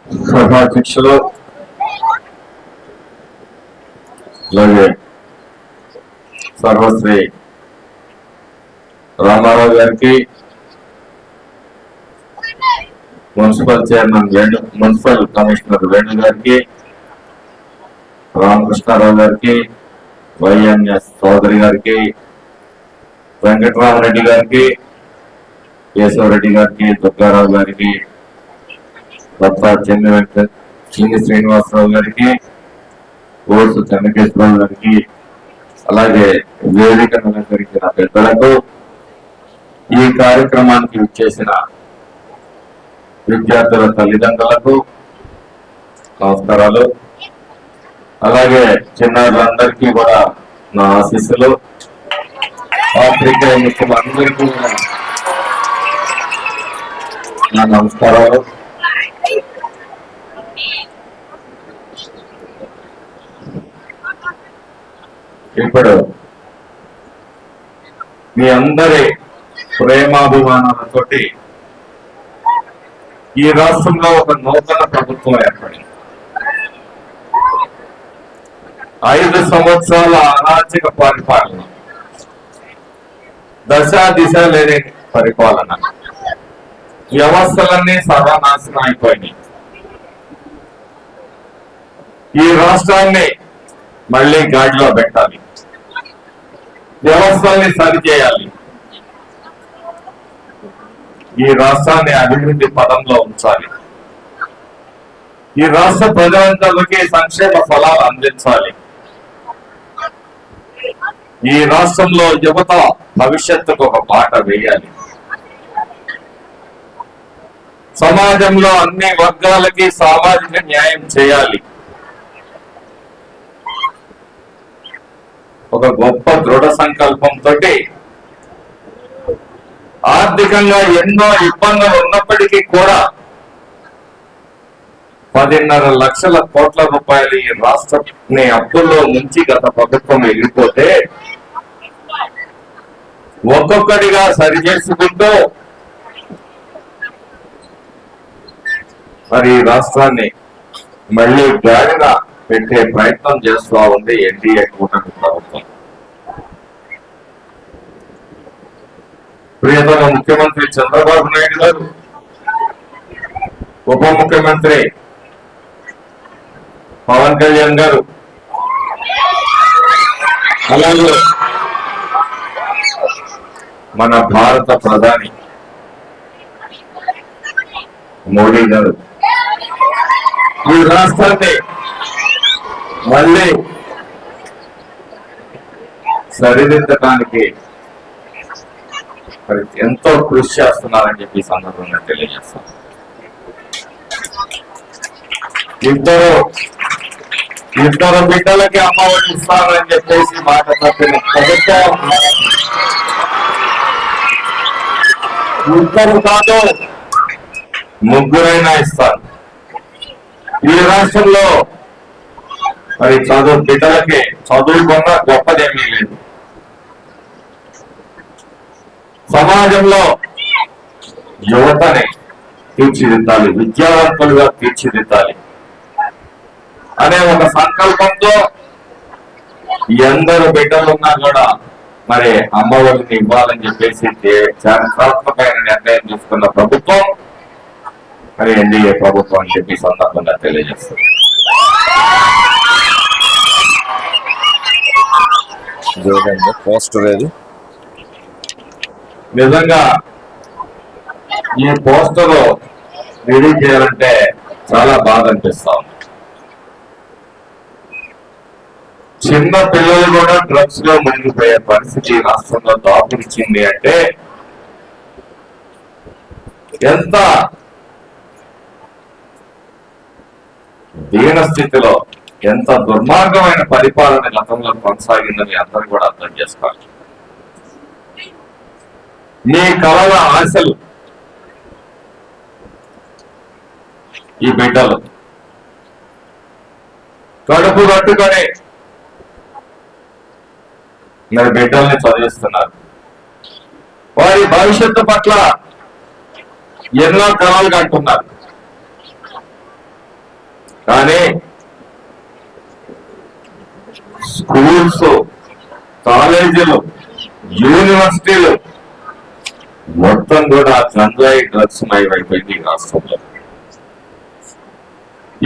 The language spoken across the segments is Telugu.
సభాధ్యక్షులు అలాగే సర్వశ్రీ రామారావు గారికి, municipal chairman municipal commissioner Venu గారికి, రామకృష్ణారావు గారికి, వైఎన్ఎస్ చౌదరి గారికి, వెంకటరామరెడ్డి గారికి, కేశవరెడ్డి గారికి, దుర్గారావు గారికి, దత్తా చిన్ని శ్రీనివాసరావు గారికి, కోర్సు చెన్నకేశ్వరరావు గారికి, అలాగే వేదిక అలంకరించిన పెద్దలకు, ఈ కార్యక్రమానికి విచ్చేసిన విద్యార్థుల తల్లిదండ్రులకు నమస్కారాలు. అలాగే చిన్నారులందరికీ కూడా నా ఆశీస్సులు. పాత్రికేయ మిత్రులందరికీ నా నమస్కారాలు. ఇప్పుడు మీ అందరి ప్రేమాభిమానాలతోటి ఈ రాష్ట్రంలో ఒక నూతన ప్రభుత్వం ఏర్పడింది. 5 సంవత్సరాల అరాచక పరిపాలన, దశ దిశ లేని పరిపాలన, వ్యవస్థలన్నీ సర్వనాశనం అయిపోయినాయి. ఈ రాష్ట్రాన్ని మళ్ళీ గాడిలో పెట్టాలి, వ్యవస్థల్ని సరిచేయాలి, ఈ రాష్ట్రాన్ని అభివృద్ధి పదంలో ఉంచాలి, ఈ రాష్ట్ర ప్రజలందరికీ సంక్షేమ ఫలాలు అందించాలి, ఈ రాష్ట్రంలో యువత భవిష్యత్తుకు ఒక బాట వేయాలి, సమాజంలో అన్ని వర్గాలకి సామాజిక న్యాయం చేయాలి, ఒక గొప్ప దృఢ సంకల్పంతో ఆర్థికంగా ఎన్నో ఇబ్బందులు ఉన్నప్పటికీ కూడా 10.5 లక్షల కోట్ల రూపాయలు ఈ రాష్ట్రాన్ని అప్పుల్లో నుంచి గత ప్రభుత్వం వెళ్ళిపోతే ఒక్కొక్కటిగా సరిచేసుకుంటూ మరి రాష్ట్రాన్ని మళ్ళీ గాడిన పెట్టే ప్రయత్నం చేస్తూ ఉంది ఎన్డీఏ కూటమి ప్రభుత్వం. ప్రియతమ ముఖ్యమంత్రి చంద్రబాబు నాయుడు గారు, ఉప ముఖ్యమంత్రి పవన్ కళ్యాణ్ గారు, అలాగే మన భారత ప్రధాని మోడీ గారు ఈ రాష్ట్రాన్ని మళ్ళీ సరిదిద్దడానికి ఎంతో కృషి చేస్తున్నారని చెప్పి సందర్భంగా తెలియజేస్తాం. ఇద్దరు బిడ్డలకి అమ్మఒడి ఇస్తారని చెప్పేసి మాట తప్పిన ప్రభుత్వం ఇద్దరు కాదు ముగ్గురైనా ఇస్తారు. ఈ రాష్ట్రంలో మరి బిడ్డలకి చదువుకున్న గొప్పదేమీ లేదు. సమాజంలో యువతని తీర్చిదిద్దాలి, విద్యావంతులుగా తీర్చిదిద్దాలి అనే ఒక సంకల్పంతో ఎందరు బిడ్డలున్నా కూడా మరి అమ్మఒడిని ఇవ్వాలని చెప్పేసి చారిత్రాత్మకమైన నిర్ణయం తీసుకున్న ప్రభుత్వం మరి ఎన్డీఏ ప్రభుత్వం అని చెప్పి సందర్భంగా తెలియజేస్తుంది. పోస్టర్ ఏది నిజంగా ఈ పోస్టర్ రిలీజ్ చేయాలంటే చాలా బాధ అనిపిస్తాం. చిన్న పిల్లలు కూడా డ్రగ్స్ లో మునిగిపోయే పరిస్థితి రాష్ట్రంలో దాపురించింది అంటే ఎంత దీన స్థితిలో, ఎంత దుర్మార్గమైన పరిపాలన గతంలో కొనసాగిందని అందరూ కూడా అర్థం చేసుకోవాలి. మీ కళల ఆశలు ఈ బిడ్డలు కడుపు కట్టుకొని మరి బిడ్డల్ని చదివిస్తున్నారు. వారి భవిష్యత్తు పట్ల ఎన్నో కళలు కంటున్నారు. కానీ స్కూల్స్, కాలేజీలు, యూనివర్సిటీలు మొత్తం కూడా గంజాయి డ్రగ్స్ మయమైపోయింది ఈ రాష్ట్రంలో.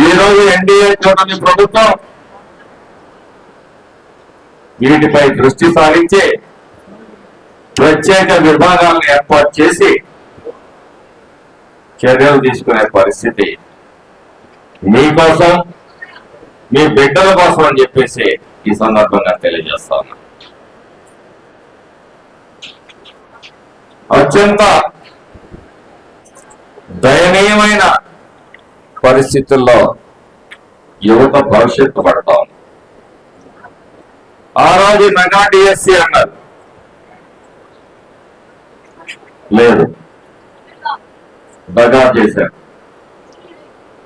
ఈ రోజు ఎన్డీఏ కూటమి ప్రభుత్వం వీటిపై దృష్టి సారించి ప్రత్యేక విభాగాలను ఏర్పాటు చేసి చర్యలు తీసుకునే పరిస్థితి మీకోసం, మీ బిడ్డల కోసం అని చెప్పేసి ఈ సందర్భంగా తెలియజేస్తా ఉన్నా. అత్యంత దయనీయమైన పరిస్థితుల్లో యువత భవిష్యత్తు పడతా ఉంది. ఆ రోజు మెగా డిఎస్సి అన్నారు, లేదు దగా చేశారు.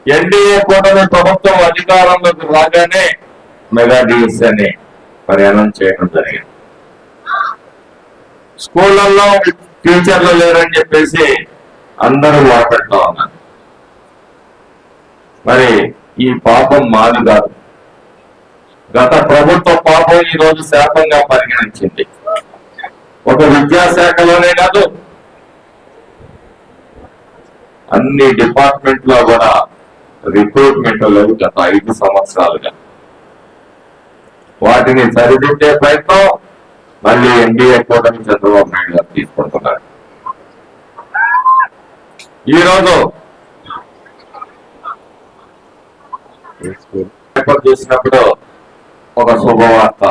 ఎన్డీఏ కూటమి ప్రభుత్వం అధికారంలోకి రాగానే మెగా డిఎస్సి అని ప్రయాణం చేయడం జరిగింది. స్కూళ్లలో టీచర్లు లేరని చెప్పేసి అందరూ మాట్లాడుతూ ఉన్నారు. మరి ఈ పాపం మాది కాదు, గత ప్రభుత్వ పాపం ఈ రోజు శాపంగా పరిగణించింది. ఒక విద్యాశాఖలోనే కాదు, అన్ని డిపార్ట్మెంట్ లో కూడా రిక్రూట్మెంట్ లేవు గత 5 సంవత్సరాలుగా. వాటిని సరిదిద్దే ప్రయత్నం మళ్ళీ ఎన్డీఏ కూటమి చంద్రబాబు నాయుడు గారు తీసుకుంటున్నారు. ఈరోజు పేపర్ చూసినప్పుడు ఒక శుభవార్త,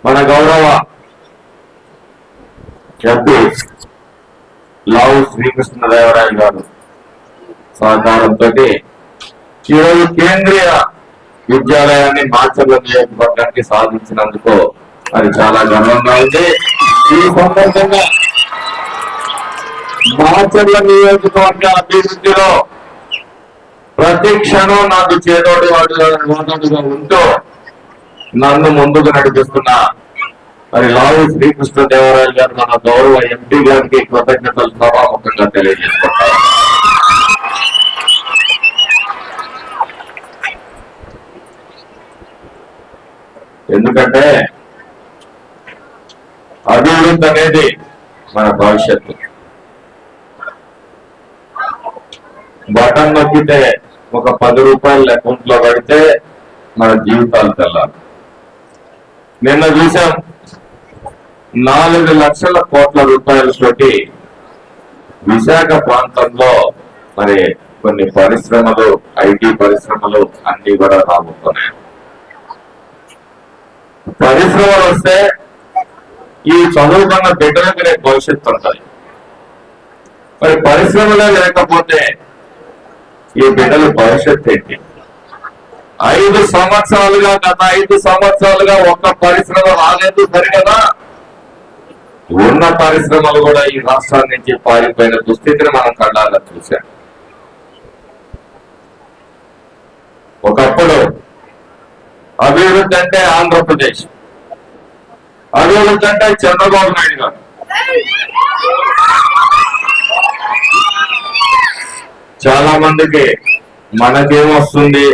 మన గౌరవ ఎంపీ లావు శ్రీకృష్ణదేవరాయలు గారు సహకారంతో ఈరోజు కేంద్రీయ విద్యాలయాన్ని మాచర్ల నియోజకవర్గానికి సాధించినందుకు అది చాలా గర్వంగా ఉంది. ఈ సందర్భంగా మాచర్ల నియోజకవర్గ అభివృద్ధిలో ప్రతి క్షణం నాకు చేదోడుగా ఉంటూ నన్ను ముందుకు నడిపిస్తున్న మరి లావు శ్రీకృష్ణదేవరాయలు గారు మన గౌరవ ఎంపీ గారికి కృతజ్ఞతలు సభాముఖంగా తెలియజేసుకుంటారు. ఎందుకంటే అభివృద్ధి అనేది మన భవిష్యత్తు. బటన్ నొక్కితే ఒక 10 రూపాయలు అకౌంట్ లో పడితే మన జీవితాలు తెల్లాలి. నిన్న చూసాం 4 లక్షల కోట్ల రూపాయలతోటి విశాఖ ప్రాంతంలో మరి కొన్ని పరిశ్రమలు, ఐటీ పరిశ్రమలు అన్ని కూడా రాబోతున్నాయి. పరిశ్రమలు వస్తే ఈ చదువుకున్న బిడ్డలకు రేపు భవిష్యత్తు ఉంటుంది. మరి పరిశ్రమలే లేకపోతే ఈ బిడ్డల భవిష్యత్తు ఏంటి? 5 సంవత్సరాలుగా, గత 5 సంవత్సరాలుగా ఒక్క పరిశ్రమ రాలేదు సరిగదా. ఉన్న పరిశ్రమలు కూడా ఈ రాష్ట్రాల నుంచి పారిపోయిన దుస్థితిని మనం కళ్ళారా చూశాం. ఒకప్పుడు అభివృద్ధి అంటే ఆంధ్రప్రదేశ్, అభివృద్ధి అంటే చంద్రబాబు నాయుడు గారు. చాలా మందికి మనకేమొస్తుంది,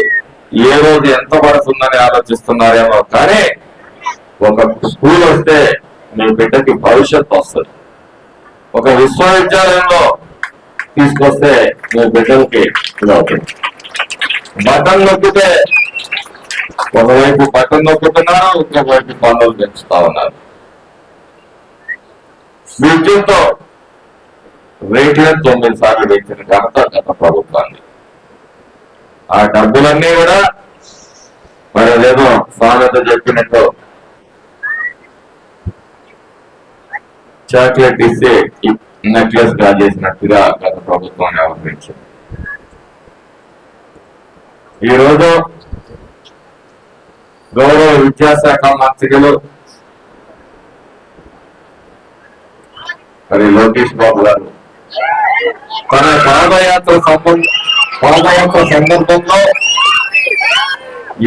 ఏ రోజు ఎంత పడుతుందని ఆలోచిస్తున్నారేమో, కానీ ఒక స్కూల్ వస్తే మీ బిడ్డకి భవిష్యత్తు వస్తుంది. ఒక విశ్వవిద్యాలయంలో తీసుకొస్తే మీ బిడ్డలకి ఇదవుతుంది. బటన్ నొక్కితే ఒకవైపు బటన్ నొక్కుతున్నారు, ఇంకోవైపు పన్నులు పెంచుతా ఉన్నారు. విద్యుత్తో రేట్లను 9 సార్లు పెంచిన ఘనత గత ప్రభుత్వాన్ని. ఆ డబ్బులన్నీ కూడా మరి అదేమో సామెత చెప్పినట్టు చాక్లెట్ ఇస్తే నెక్లెస్ గా చేసినట్టుగా గత ప్రభుత్వం వ్యవహరించింది. ఈరోజు గౌరవ విద్యాశాఖ మంత్రులు మరి లోకేష్ బాబు గారు తన పాదయాత్ర సందర్భంలో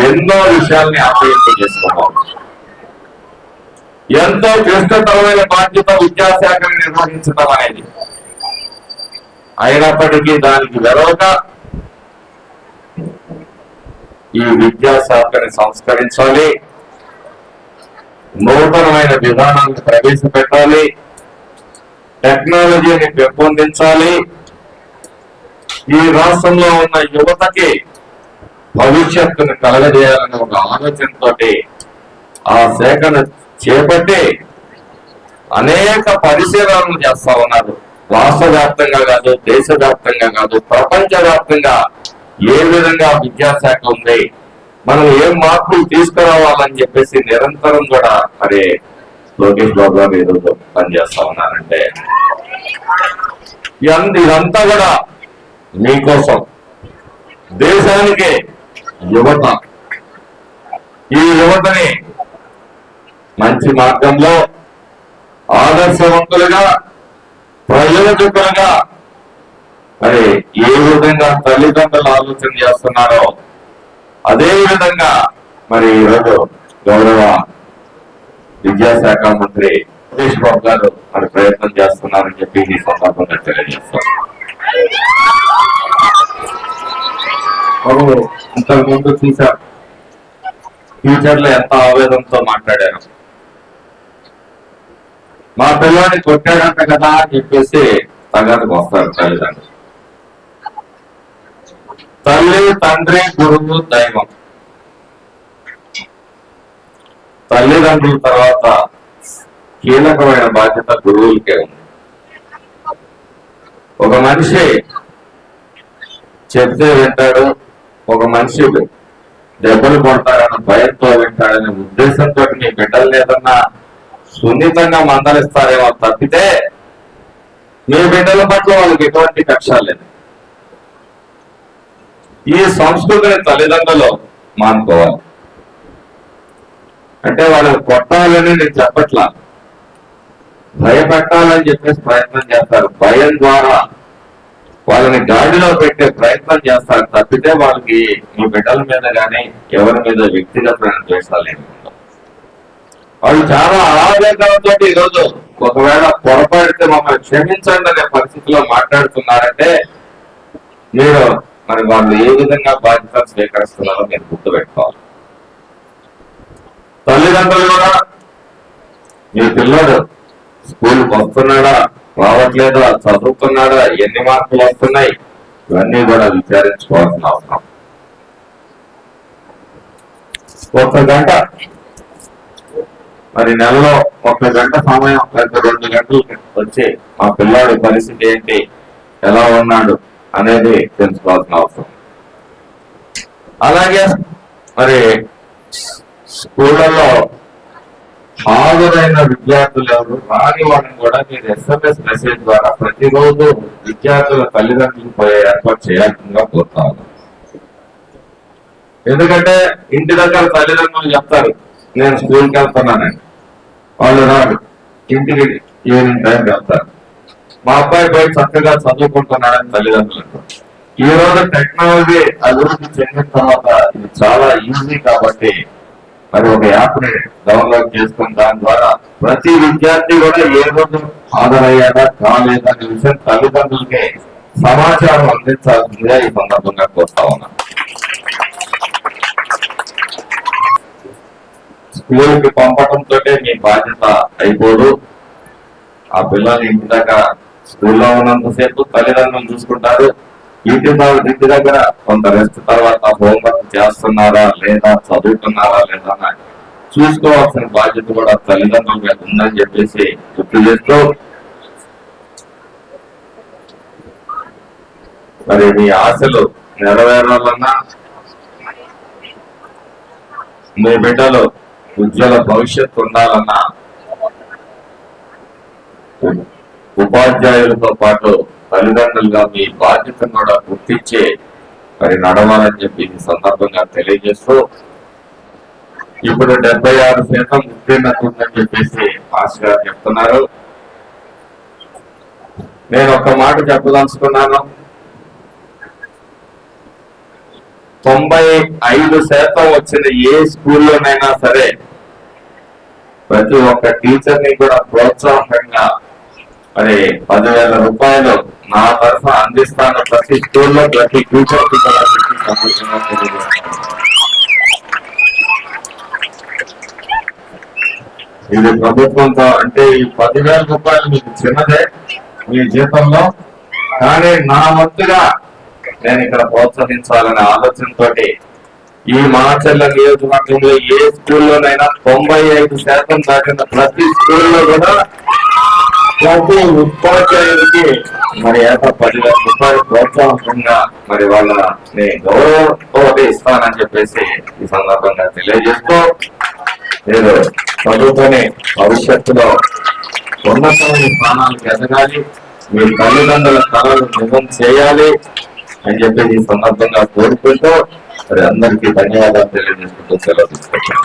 ఎన్నో విషయాల్ని అభ్యర్థన చేసుకున్నారు. ఎంతో క్లిష్టతరమైన బాధ్యత విద్యాశాఖను నిర్వహించడం అనేది. అయినప్పటికీ దానికి వెరవక ఈ విద్యాశాఖని సంస్కరించాలి, నూతనమైన విధానాన్ని ప్రవేశపెట్టాలి, టెక్నాలజీని పెంపొందించాలి, ఈ రాష్ట్రంలో ఉన్న యువతకి భవిష్యత్తును కలగజేయాలనే ఒక ఆలోచనతో ఆ శాఖను చేపట్టి అనేక పరిశీలనలు చేస్తా ఉన్నారు. రాష్ట్ర వ్యాప్తంగా కాదు, దేశవ్యాప్తంగా కాదు, ప్రపంచవ్యాప్తంగా ఏ విధంగా విద్యాశాఖ ఉంది, మనం ఏం మార్పులు తీసుకురావాలని చెప్పేసి నిరంతరం కూడా మరి లోకేష్ బాబు గారు ఈరోజు పనిచేస్తా ఉన్నారంటే ఇదంతా కూడా మీకోసం, దేశానికి యువత, ఈ యువతని మంచి మార్గంలో ఆదర్శవంతులుగా, ప్రయోజకులుగా మరి ఏ విధంగా తల్లిదండ్రులు ఆలోచన చేస్తున్నారో అదే విధంగా మరి ఈరోజు గౌరవ విద్యాశాఖ మంత్రి లోకేష్ బాబు గారు మరి ప్రయత్నం చేస్తున్నారని చెప్పి ఈ సందర్భంగా తెలియజేస్తారు. ఇంతకు ముందు చూశారు టీచర్లు ఎంత ఆవేదనతో మాట్లాడారు. మా పిల్లాన్ని కొట్టాడంట కదా అని చెప్పేసి తగానికి వస్తారు తల్లిదండ్రులు. తల్లి, తండ్రి, గురువు, దైవం. తల్లిదండ్రుల తర్వాత కీలకమైన బాధ్యత గురువులకే ఉంది. ఒక మనిషి చెప్తే వింటాడు, ఒక మనిషి దెబ్బలు కొడతాడన్న భయంతో వింటాడనే ఉద్దేశంతో మీ బిడ్డల్ని ఏదన్నా సున్నితంగా మందలిస్తారేమో తప్పితే మీ బిడ్డల పట్ల వాళ్ళకి ఎటువంటి కక్ష లేదు. ఈ సంస్కృతిని తల్లిదండ్రులు మానుకోవాలి. అంటే వాళ్ళని కొట్టాలని నేను చెప్పట్లా, భయపెట్టాలని చెప్పేసి ప్రయత్నం చేస్తారు. భయం ద్వారా వాళ్ళని గాడిలో పెట్టే ప్రయత్నం చేస్తారు తప్పితే వాళ్ళకి మీ బిడ్డల మీద కానీ ఎవరి మీద వ్యక్తిగతమైన ద్వేషాలు ఏమి ఉండవు. వాళ్ళు చాలా ఆవేదనతో ఈరోజు ఒకవేళ పొరపాడితే మమ్మల్ని క్షమించండి అనే పరిస్థితిలో మాట్లాడుతున్నారంటే మీరు మరి వాళ్ళు ఏ విధంగా బాధ్యతలు స్వీకరిస్తున్నారో మీరు గుర్తుపెట్టుకోవాలి. తల్లిదండ్రులు కూడా మీ పిల్లడు స్కూల్కి వస్తున్నాడా, రావట్లేదా, చదువుతున్నాడా, ఎన్ని మార్కులు వస్తున్నాయి, ఇవన్నీ కూడా విచారించుకోవాల్సిన అవసరం. ఒక గంట మరి నెలలో 1 గంట సమయం, 2 గంటలు వచ్చి మా పిల్లాడి పరిస్థితి ఏంటి, ఎలా ఉన్నాడు అనేది తెలుసుకోవాల్సిన అవసరం. అలాగే మరి స్కూళ్ళలో హాజరైన విద్యార్థులు ఎవరు రాని వాళ్ళని కూడా మీరు SMS మెసేజ్ ద్వారా ప్రతిరోజు విద్యార్థుల తల్లిదండ్రులు పోయే ఏర్పాటు చేయాల్సిందిగా కోరుతాను. ఎందుకంటే ఇంటి దగ్గర తల్లిదండ్రులు చెప్తారు నేను స్కూల్కి వెళ్తున్నానని, వాళ్ళు రాడు, ఇంటికి ఈవినింగ్ టైంకి వెళ్తారు. మా అబ్బాయి పోయి చక్కగా చదువుకుంటున్నాడని తల్లిదండ్రులు అంటారు. ఈ రోజు టెక్నాలజీ అభివృద్ధి చెందిన తర్వాత ఇది చాలా ఈజీ కాబట్టి మరి ఒక యాప్ ని డౌన్లోడ్ చేసుకుని దాని ద్వారా ప్రతి విద్యార్థి కూడా ఏ రోజు హాజరయ్యాడా కాలేదా అనే విషయం తల్లిదండ్రులకి సమాచారం అందించాల్సిందిగా ఈ సందర్భంగా కోరుతా ఉన్నా. స్కూల్కి పంపడంతో మీ బాధ్యత అయిపోదు. ఆ పిల్లల్ని ఇంటి దగ్గర స్కూల్లో ఉన్నంతసేపు తల్లిదండ్రులు చూసుకుంటారు. ఇంటి దగ్గర కొంత రెస్ట్ తర్వాత హోంవర్క్ చేస్తున్నారా లేదా, చదువుతున్నారా లేదా అని చూసుకోవాల్సిన బాధ్యత కూడా తల్లిదండ్రుల మీద ఉందని చెప్పేసి గుర్తు చేస్తూ మరి మీ ఆశలు నెరవేరాలన్నా, మీ బిడ్డలు ఉజ్వల భవిష్యత్తు ఉండాలన్నా ఉపాధ్యాయులతో పాటు తల్లిదండ్రులుగా మీ బాధ్యతను కూడా గుర్తించి మరి నడవాలని చెప్పి ఈ సందర్భంగా తెలియజేస్తూ ఇప్పుడు 76% ఉత్తీర్ణత ఉందని చెప్పేసి మాస్ గారు చెప్తున్నారు. నేను ఒక్క మాట చెప్పదలుచుకున్నాను. 95% వచ్చిన ఏ స్కూల్లోనైనా సరే ప్రతి ఒక్క టీచర్ని కూడా ప్రోత్సాహంగా మరి 10,000 రూపాయలు నా తరఫున అందిస్తాను. ప్రతి స్కూల్లో ప్రతి టీచర్కి కూడా ఇది ప్రభుత్వంతో అంటే ఈ 10,000 రూపాయలు మీకు చిన్నదే మీ జీతంలో, కానీ నా వంతుగా నేను ఇక్కడ ప్రోత్సహించాలనే ఆలోచనతో ఈ మాచర్ల నియోజకవర్గంలో ఏ స్కూల్లోనైనా 95% దాటిన ప్రతి స్కూల్లో కూడా ప్రతి ఉపాధ్యాయుడికి మరి ఏటా 10,000 రూపాయలు ప్రోత్సాహంగా మరి వాళ్ళని గౌరవంతో ఇస్తానని చెప్పేసి ఈ సందర్భంగా తెలియజేస్తూ మీరు చదువుకొని భవిష్యత్తులో ఉన్నతమైన స్థానాలకు ఎదగాలి, మీ తల్లిదండ్రుల కళలు నిజం చేయాలి అని చెప్పేసి ఈ సందర్భంగా కోరుకుంటూ మరి అందరికీ ధన్యవాదాలు తెలియజేసుకుంటూ సెలవు తీసుకుంటాను.